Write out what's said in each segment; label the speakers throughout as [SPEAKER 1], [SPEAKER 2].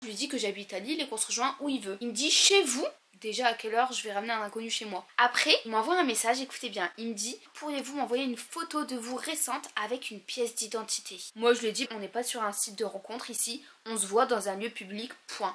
[SPEAKER 1] lui dis que j'habite à Lille et qu'on se rejoint où il veut. Il me dit chez vous. Déjà à quelle heure je vais ramener un inconnu chez moi. Après il m'envoie un message, écoutez bien, il me dit pourriez-vous m'envoyer une photo de vous récente avec une pièce d'identité. Moi je lui dis on n'est pas sur un site de rencontre ici, on se voit dans un lieu public, point.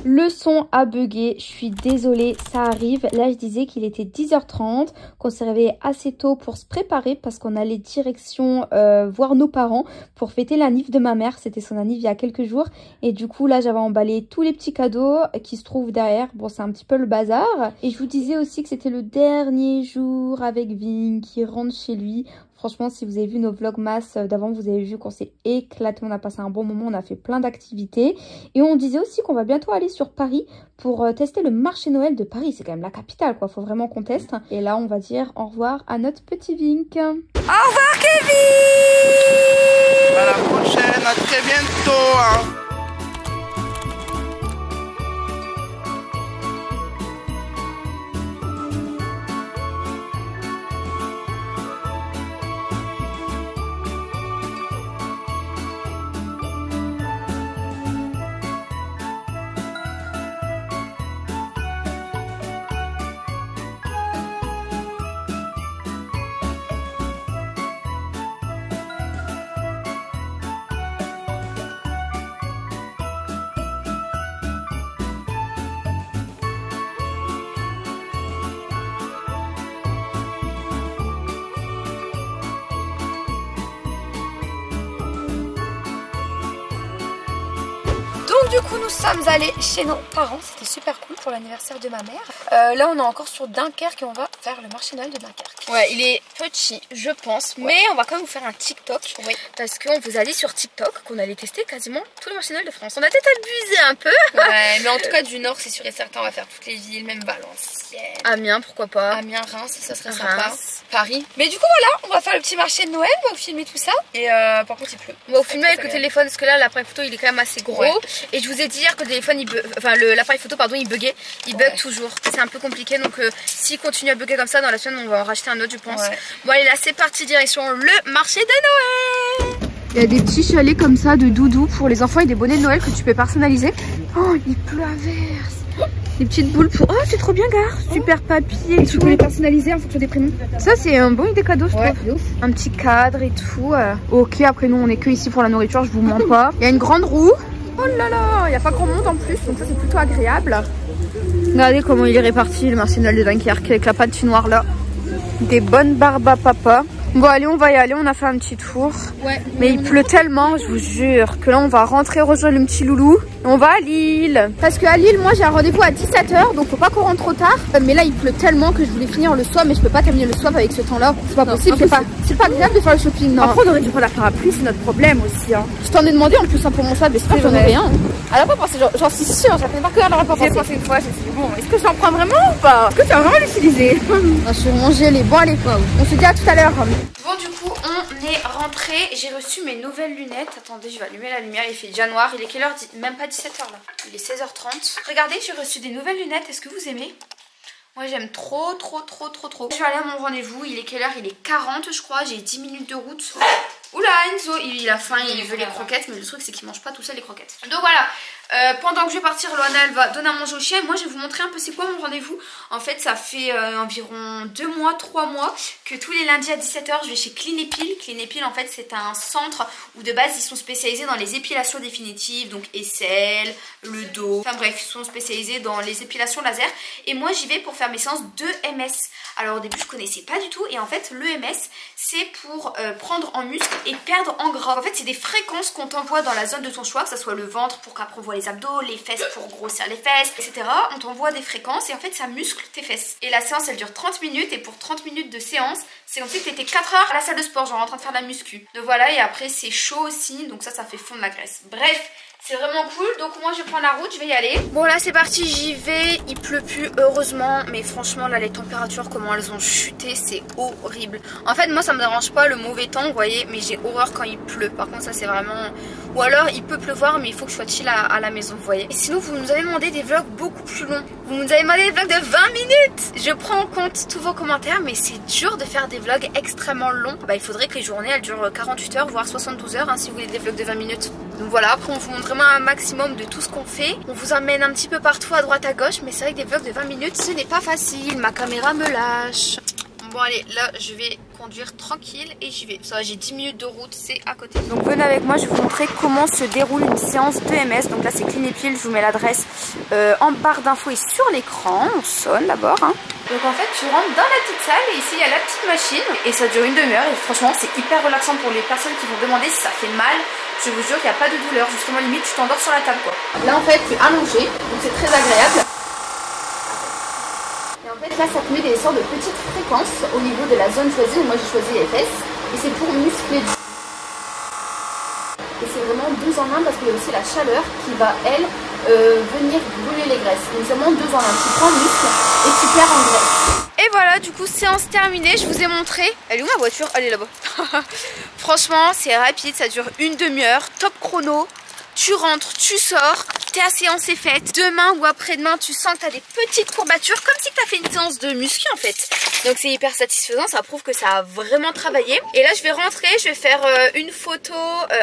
[SPEAKER 2] Le son a bugué, je suis désolée, ça arrive. Là je disais qu'il était 10h30, qu'on s'est réveillé assez tôt pour se préparer parce qu'on allait direction voir nos parents pour fêter la nif de ma mère. C'était son anniv il y a quelques jours et du coup là j'avais emballé tous les petits cadeaux qui se trouvent derrière. Bon, c'est un petit peu le bazar. Et je vous disais aussi que c'était le dernier jour avec Ving qui rentre chez lui. Franchement, si vous avez vu nos vlogmas d'avant, vous avez vu qu'on s'est éclaté. On a passé un bon moment, on a fait plein d'activités. Et on disait aussi qu'on va bientôt aller sur Paris pour tester le marché Noël de Paris. C'est quand même la capitale, quoi. Faut vraiment qu'on teste. Et là, on va dire au revoir à notre petit Vink. Au revoir, Kevin!
[SPEAKER 3] À la prochaine, à très bientôt, hein.
[SPEAKER 2] Du coup nous sommes allés chez nos parents, c'était super cool pour l'anniversaire de ma mère. Là on est encore sur Dunkerque et on va faire le marché Noël de Dunkerque.
[SPEAKER 1] Ouais, il est petit je pense, mais on va quand même vous faire un TikTok. Oui. Parce qu'on vous a dit sur TikTok qu'on allait tester quasiment tout le marché Noël de France. On a peut-être abusé un peu. Ouais, mais en tout cas du Nord c'est sûr et certain, on va faire toutes les villes, même Valenciennes. Amiens pourquoi pas. Amiens, Reims, ça serait sympa. Paris. Mais du coup voilà, on va faire le petit marché de Noël, on va filmer tout ça. Et par contre il pleut. On va vous filmer avec le téléphone parce que là l'appareil photo il est quand même assez gros. Ouais. Et je vous ai dit hier que le téléphone, l'appareil photo pardon, il buguait, il bug toujours. C'est un peu compliqué donc s'il continue à bugger comme ça dans la semaine, on va en racheter un autre je pense. Ouais. Bon allez là c'est parti, direction le marché de Noël.
[SPEAKER 2] Il y a des petits chalets comme ça de doudou pour les enfants et des bonnets de Noël que tu peux personnaliser. Oh il pleut à verse. Des petites boules pour... Oh c'est trop bien gare. Super papier et tu peux les personnaliser en fonction des prénoms. Ça c'est un bon idée cadeau je trouve. Un petit cadre et tout. Ok après nous on est que ici pour la nourriture, je vous mens pas. Il y a une grande roue. Oh là là, il n'y a pas grand monde en plus, donc ça c'est plutôt agréable. Regardez comment il est réparti le marché Noël de Dunkerque avec la patinoire là. Des bonnes barbes à papa. Bon allez on va y aller, on a fait un petit tour. Ouais, mais il pleut tellement, je vous jure, que là on va rentrer rejoindre le petit loulou. Et on va à Lille. Parce qu'à Lille, moi j'ai un rendez-vous à 17h, donc faut pas qu'on rentre trop tard. Mais là il pleut tellement que je voulais finir le swap, mais je peux pas terminer le swap avec ce temps là. C'est pas possible, c'est pas agréable de faire le shopping. Non. Après on aurait dû prendre la parapluie, c'est notre problème aussi. Hein. Je t'en ai demandé en plus pour mon swap, mais c'est pas que j'en ai rien. Elle a pas pensé, j'en suis sûre, j'avais pas que elle aurait pas pensé. J'ai pensé une fois, j'ai dit bon, est-ce que j'en prends vraiment ou pas? Est-ce que tu vas vraiment l'utiliser? Je suis rangée les. Bon allez, on se dit à tout à l'heure.
[SPEAKER 1] Bon du coup on est rentré, j'ai reçu mes nouvelles lunettes. Attendez je vais allumer la lumière, il fait déjà noir. Il est quelle heure? Même pas 17h là, il est 16h30. Regardez j'ai reçu des nouvelles lunettes, est-ce que vous aimez? Moi j'aime trop. Je vais aller à mon rendez-vous, il est quelle heure? Il est 40 je crois, j'ai 10 minutes de route. Oula Enzo, il a faim, il veut les croquettes, mais le truc c'est qu'il mange pas tout seul les croquettes. Donc voilà, pendant que je vais partir, Loana elle va donner à manger au chien. Et moi je vais vous montrer un peu c'est quoi mon rendez-vous. En fait ça fait environ 2 mois, 3 mois que tous les lundis à 17h je vais chez Clean Epile. Clean Epile en fait c'est un centre où de base ils sont spécialisés dans les épilations définitives. Donc aisselle, le dos, enfin bref ils sont spécialisés dans les épilations laser. Et moi j'y vais pour faire mes séances de MS. Alors au début je connaissais pas du tout. Et en fait le MS c'est pour prendre en muscle et perdre en gras. En fait c'est des fréquences qu'on t'envoie dans la zone de ton choix, que ça soit le ventre pour qu'après on voit les abdos, les fesses pour grossir les fesses, etc. On t'envoie des fréquences et en fait ça muscle tes fesses. Et la séance elle dure 30 minutes et pour 30 minutes de séance c'est comme si tu étais 4 heures à la salle de sport genre en train de faire de la muscu. Donc voilà, et après c'est chaud aussi donc ça fait fondre la graisse. Bref, C'est vraiment cool, donc moi je prends la route, je vais y aller. Bon là c'est parti, j'y vais, il pleut plus heureusement, mais franchement là les températures comment elles ont chuté, c'est horrible. En fait moi ça me dérange pas le mauvais temps vous voyez, mais j'ai horreur quand il pleut, par contre ça c'est vraiment... Ou alors il peut pleuvoir mais il faut que je sois chill à la maison vous voyez. Et sinon vous nous avez demandé des vlogs beaucoup plus longs, vous nous avez demandé des vlogs de 20 minutes. Je prends en compte tous vos commentaires mais c'est dur de faire des vlogs extrêmement longs. Bah il faudrait que les journées elles durent 48 heures voire 72 heures hein, si vous voulez des vlogs de 20 minutes. Donc voilà, après on vous montre vraiment un maximum de tout ce qu'on fait. On vous emmène un petit peu partout à droite à gauche, mais c'est vrai que des vlogs de 20 minutes ce n'est pas facile, ma caméra me lâche. Bon allez, là je vais conduire tranquille et j'y vais. Ça va, j'ai 10 minutes de route, c'est à côté. Donc venez avec moi, je vais vous montrer comment se déroule une séance d'EMS. Donc là c'est Clinipill, je vous mets l'adresse en barre d'infos et sur l'écran. On sonne d'abord hein. Donc en fait tu rentres dans la petite salle et ici il y a la petite machine et ça dure une demi-heure et franchement c'est hyper relaxant pour les personnes qui vont demander si ça fait mal. Je vous jure qu'il n'y a pas de douleur, justement limite tu t'endors sur la table quoi. Là en fait tu es allongé, donc c'est très agréable. Et en fait là ça te met des sortes de petites fréquences au niveau de la zone choisie. Moi j'ai choisi les fesses et c'est pour muscler. Et c'est vraiment 2 en 1 parce qu'il y a aussi la chaleur qui va elle venir brûler les graisses. Donc c'est vraiment 2 en 1. Tu prends le muscle et tu perds en graisse. Et voilà, du coup séance terminée, je vous ai montré. Elle est où ma voiture? Elle est là-bas. Franchement c'est rapide, ça dure une demi-heure, top chrono. Tu rentres, tu sors, ta séance est faite. Demain ou après-demain, tu sens que tu as des petites courbatures, comme si tu as fait une séance de muscu en fait. Donc c'est hyper satisfaisant, ça prouve que ça a vraiment travaillé. Et là je vais rentrer, je vais faire une photo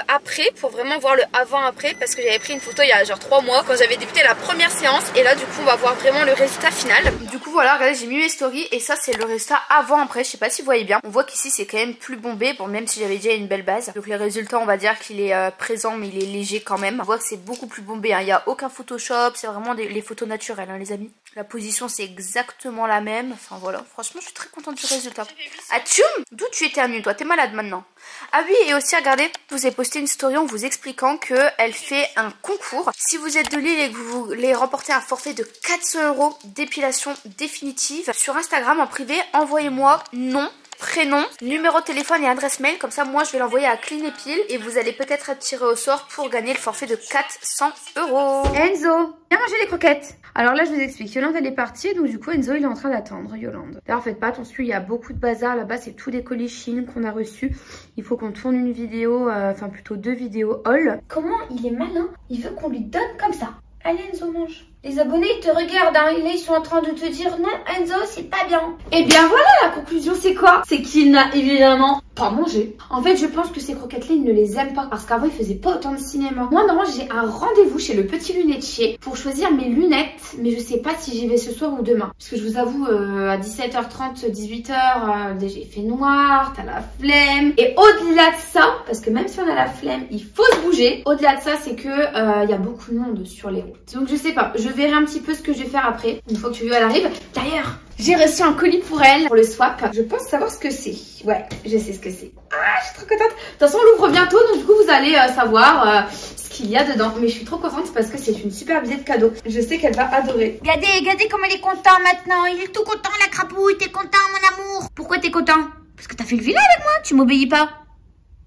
[SPEAKER 1] après pour vraiment voir le avant-après. Parce que j'avais pris une photo il y a genre 3 mois quand j'avais débuté la première séance. Et là du coup on va voir vraiment le résultat final. Du coup voilà, regardez j'ai mis mes stories et ça c'est le résultat avant-après. Je sais pas si vous voyez bien. On voit qu'ici c'est quand même plus bombé, bon même si j'avais déjà une belle base. Donc les résultats on va dire qu'il est présent mais il est léger quand même. On voit que c'est beaucoup plus bombé, hein. Il n'y a aucun Photoshop, c'est vraiment les photos naturelles hein, les amis. La position c'est exactement la même. Enfin voilà, franchement je suis très contente du résultat. Ah tchoum, d'où tu éternues toi? T'es malade maintenant. Ah oui et aussi regardez, je vous ai posté une story en vous expliquant qu'elle fait un concours. Si vous êtes de Lille et que vous voulez remporter un forfait de 400 € d'épilation définitive, sur Instagram en privé, envoyez-moi nom, prénom, numéro de téléphone et adresse mail, comme ça moi je vais l'envoyer à Clinipill et vous allez peut-être être tiré au sort pour gagner le forfait de 400 €. Enzo, viens manger les croquettes. Alors là je vous explique, Yolande elle est partie donc du coup Enzo il est en train d'attendre Yolande. D'ailleurs faites pas attention, il y a beaucoup de bazar là-bas, c'est tous des colis Chine qu'on a reçus. Il faut qu'on tourne une vidéo, enfin plutôt 2 vidéos haul. Comment il est malin, il veut qu'on lui donne comme ça. Allez Enzo mange. Les abonnés ils te regardent hein, et là ils sont en train de te dire non Enzo c'est pas bien. Et bien voilà la conclusion c'est quoi? C'est qu'il n'a évidemment pas mangé. En fait je pense que ces croquettes là il ne les aime pas parce qu'avant il faisait pas autant de cinéma. Moi normalement j'ai un rendez-vous chez le petit lunetier pour choisir mes lunettes mais je sais pas si j'y vais ce soir ou demain. Parce que je vous avoue à 17h30, 18h déjà il fait noir, t'as la flemme. Et au-delà de ça, parce que même si on a la flemme il faut se bouger. Au-delà de ça c'est que il y a beaucoup de monde sur les routes. Donc je sais pas, je verrai un petit peu ce que je vais faire après, une fois que elle arrive. D'ailleurs, j'ai reçu un colis pour elle, pour le swap. Je pense savoir ce que c'est. Ouais, je sais ce que c'est. Ah, je suis trop contente. De toute façon, on l'ouvre bientôt, donc du coup, vous allez savoir ce qu'il y a dedans. Mais je suis trop contente parce que c'est une super idée de cadeau. Je sais qu'elle va adorer. Regardez comme elle est contente maintenant. Il est tout content, la crapouille. T'es content, mon amour? Pourquoi t'es content? Parce que t'as fait le vilain avec moi. Tu m'obéis pas.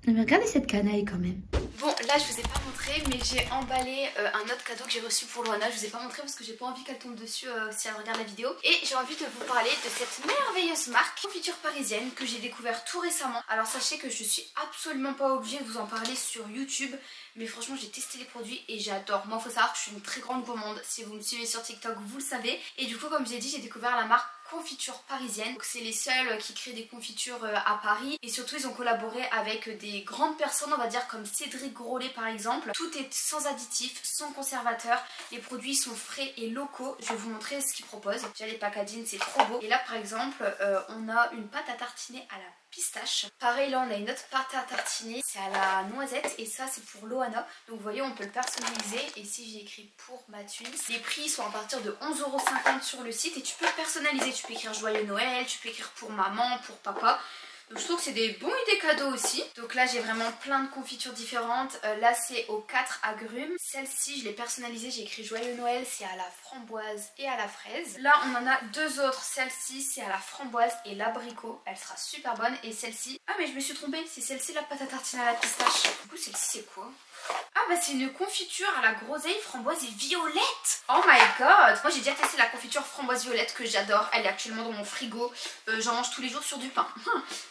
[SPEAKER 1] Non mais regardez cette canaille quand même. Bon là je vous ai pas montré mais j'ai emballé un autre cadeau que j'ai reçu pour Loana. Je vous ai pas montré parce que j'ai pas envie qu'elle tombe dessus si elle regarde la vidéo. Et j'ai envie de vous parler de cette merveilleuse marque Confiture Parisienne que j'ai découvert tout récemment. Alors sachez que je suis absolument pas obligée de vous en parler sur YouTube. Mais franchement j'ai testé les produits et j'adore. Moi faut savoir que je suis une très grande gourmande. Si vous me suivez sur TikTok vous le savez. Et du coup comme j'ai dit j'ai découvert la marque Confiture Parisienne. C'est les seuls qui créent des confitures à Paris. Et surtout ils ont collaboré avec des grandes personnes on va dire comme Cédric Grolet par exemple. Tout est sans additifs, sans conservateur. Les produits sont frais et locaux. Je vais vous montrer ce qu'ils proposent. Déjà les packaging c'est trop beau. Et là par exemple on a une pâte à tartiner à la pistache. Pareil là on a une autre pâte à tartiner, c'est à la noisette et ça c'est pour Loana. Donc vous voyez on peut le personnaliser et si j'ai écrit pour ma Twins. Les prix sont à partir de 11,50 € sur le site et tu peux personnaliser. Tu peux écrire joyeux Noël, tu peux écrire pour maman, pour papa. Donc je trouve que c'est des bons idées cadeaux aussi. Donc là j'ai vraiment plein de confitures différentes. Là c'est aux 4 agrumes. Celle-ci je l'ai personnalisée, j'ai écrit joyeux Noël, c'est à la framboise et à la fraise. Là on en a 2 autres. Celle-ci c'est à la framboise et l'abricot. Elle sera super bonne. Et celle-ci, ah mais je me suis trompée, c'est celle-ci la pâte à tartiner à la pistache. Du coup celle-ci c'est quoi? Ah bah c'est une confiture à la groseille, framboise et violette. Oh my god. Moi j'ai déjà testé la confiture framboise violette que j'adore. Elle est actuellement dans mon frigo. J'en mange tous les jours sur du pain.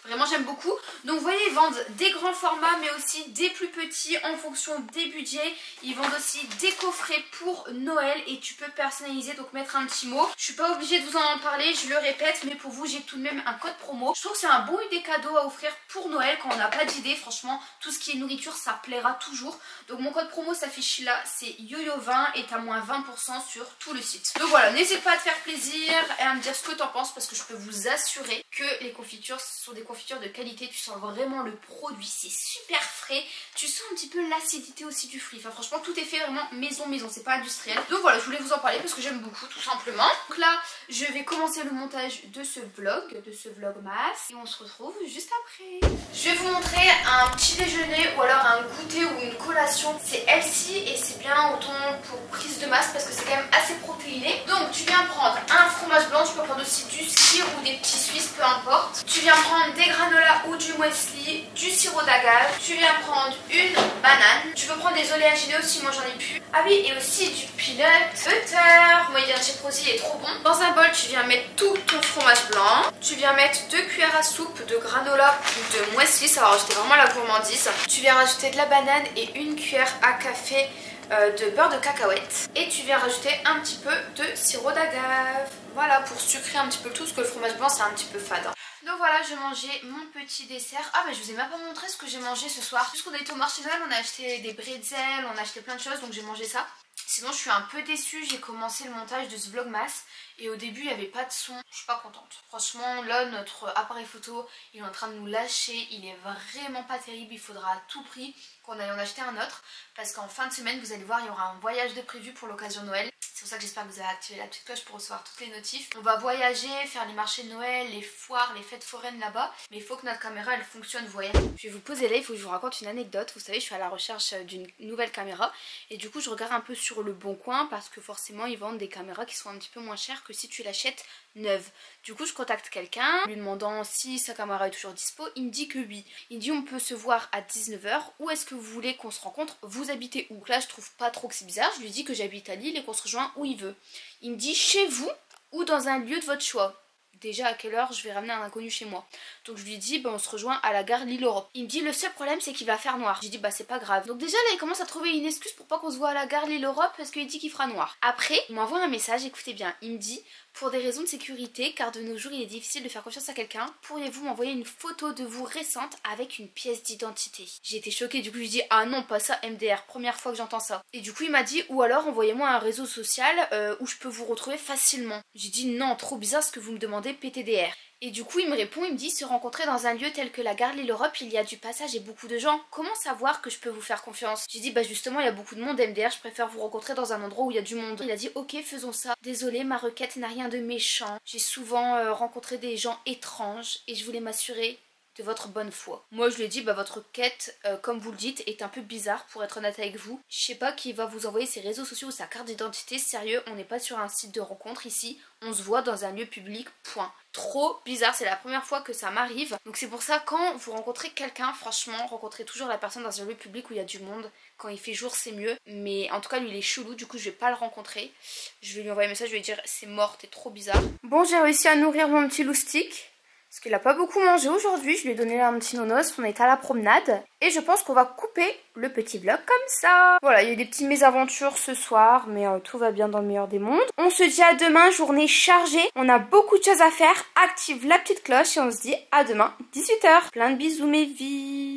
[SPEAKER 1] Vraiment j'aime beaucoup. Donc vous voyez, ils vendent des grands formats mais aussi des plus petits en fonction des budgets. Ils vendent aussi des coffrets pour Noël et tu peux personnaliser, donc mettre un petit mot. Je suis pas obligée de vous en parler, je le répète, mais pour vous j'ai tout de même un code promo. Je trouve que c'est un bon idée cadeau à offrir pour Noël quand on n'a pas d'idée. Franchement, tout ce qui est nourriture, ça plaira toujours. Donc mon code promo s'affiche là, c'est YoYo20 et t'as moins 20% sur tout le site. Donc voilà, n'hésite pas à te faire plaisir et à me dire ce que t'en penses parce que je peux vous assurer que les confitures sont des confitures de qualité. Tu sens vraiment le produit, c'est super frais. Tu sens un petit peu l'acidité aussi du fruit. Enfin franchement, tout est fait vraiment maison, c'est pas industriel. Donc voilà, je voulais vous en parler parce que j'aime beaucoup tout simplement. Donc là, je vais commencer le montage de ce vlog, de ce vlogmas et on se retrouve juste après. Je vais vous montrer un petit déjeuner ou alors un goûter ou une collation. C'est healthy et c'est bien autant pour prise de masse parce que c'est quand même assez protéiné. Donc tu viens prendre un fromage blanc, tu peux prendre aussi du skyr ou des petits suisses, peu importe. Tu viens prendre des granolas ou du muesli, du sirop d'agave. Tu viens prendre une banane. Tu peux prendre des oléagineux aussi, moi j'en ai plus. Ah oui, et aussi du peanut butter. Moi il vient de chez Prozis, il est trop bon. Dans un bol, tu viens mettre tout ton fromage blanc. Tu viens mettre 2 cuillères à soupe de granola ou de muesli, ça va rajouter vraiment la gourmandise. Tu viens rajouter de la banane et une cuillère à café de beurre de cacahuète. Et tu viens rajouter un petit peu de sirop d'agave. Voilà, pour sucrer un petit peu le tout, parce que le fromage blanc c'est un petit peu fade. Donc voilà, je mangeais mon petit dessert. Ah bah je vous ai même pas montré ce que j'ai mangé ce soir. Puisqu'on a été au marché Noël, on a acheté des bretzels, on a acheté plein de choses, donc j'ai mangé ça. Sinon je suis un peu déçue, j'ai commencé le montage de ce vlogmas et au début il n'y avait pas de son, je suis pas contente. Franchement là notre appareil photo il est en train de nous lâcher, il est vraiment pas terrible, il faudra à tout prix qu'on aille en acheter un autre parce qu'en fin de semaine vous allez voir il y aura un voyage de prévu pour l'occasion de Noël. C'est pour ça que j'espère que vous avez activé la petite cloche pour recevoir toutes les notifs. On va voyager, faire les marchés de Noël, les foires, les fêtes foraines là-bas. Mais il faut que notre caméra elle fonctionne, vous voyez. Je vais vous poser là, il faut que je vous raconte une anecdote. Vous savez, je suis à la recherche d'une nouvelle caméra. Et du coup je regarde un peu sur le bon coin parce que forcément ils vendent des caméras qui sont un petit peu moins chères que si tu l'achètes neuve. Du coup je contacte quelqu'un lui demandant si sa caméra est toujours dispo. Il me dit que oui. Il me dit on peut se voir à 19 h. Où est-ce que vous voulez qu'on se rencontre? Vous habitez où? Là je trouve pas trop que c'est bizarre. Je lui dis que j'habite à Lille et qu'on se rejoint où il veut. Il me dit chez vous ou dans un lieu de votre choix. Déjà à quelle heure je vais ramener un inconnu chez moi? Donc je lui dis bah on se rejoint à la gare Lille-Europe. Il me dit le seul problème c'est qu'il va faire noir. Je lui dis bah c'est pas grave. Donc déjà là il commence à trouver une excuse pour pas qu'on se voit à la gare Lille-Europe parce qu'il dit qu'il fera noir. Après il m'envoie un message, écoutez bien, il me dit pour des raisons de sécurité, car de nos jours il est difficile de faire confiance à quelqu'un, pourriez-vous m'envoyer une photo de vous récente avec une pièce d'identité? J'ai été choquée, du coup je lui dis ah non pas ça MDR, première fois que j'entends ça. Et du coup il m'a dit ou alors envoyez-moi un réseau social où je peux vous retrouver facilement. J'ai dit non, trop bizarre ce que vous me demandez, PTDR. Et du coup il me répond, il me dit se rencontrer dans un lieu tel que la gare Lille-Europe, il y a du passage et beaucoup de gens. Comment savoir que je peux vous faire confiance? J'ai dit bah justement il y a beaucoup de monde MDR, je préfère vous rencontrer dans un endroit où il y a du monde. Il a dit ok faisons ça. Désolée ma requête n'a rien de méchant. J'ai souvent rencontré des gens étranges et je voulais m'assurer de votre bonne foi. Moi je lui ai dit bah votre quête comme vous le dites est un peu bizarre pour être honnête avec vous. Je sais pas qui va vous envoyer ses réseaux sociaux ou sa carte d'identité, sérieux on n'est pas sur un site de rencontre ici, on se voit dans un lieu public, point. Trop bizarre, c'est la première fois que ça m'arrive. Donc c'est pour ça quand vous rencontrez quelqu'un, franchement rencontrez toujours la personne dans un lieu public où il y a du monde. Quand il fait jour c'est mieux, mais en tout cas lui il est chelou, du coup je vais pas le rencontrer. Je vais lui envoyer un message, je vais lui dire c'est mort, t'es trop bizarre. Bon j'ai réussi à nourrir mon petit loustic. Parce qu'il a pas beaucoup mangé aujourd'hui, je lui ai donné un petit nonos, on est à la promenade. Et je pense qu'on va couper le petit vlog comme ça. Voilà, il y a eu des petites mésaventures ce soir, mais tout va bien dans le meilleur des mondes. On se dit à demain, journée chargée, on a beaucoup de choses à faire. Active la petite cloche et on se dit à demain, 18 h. Plein de bisous mes vies.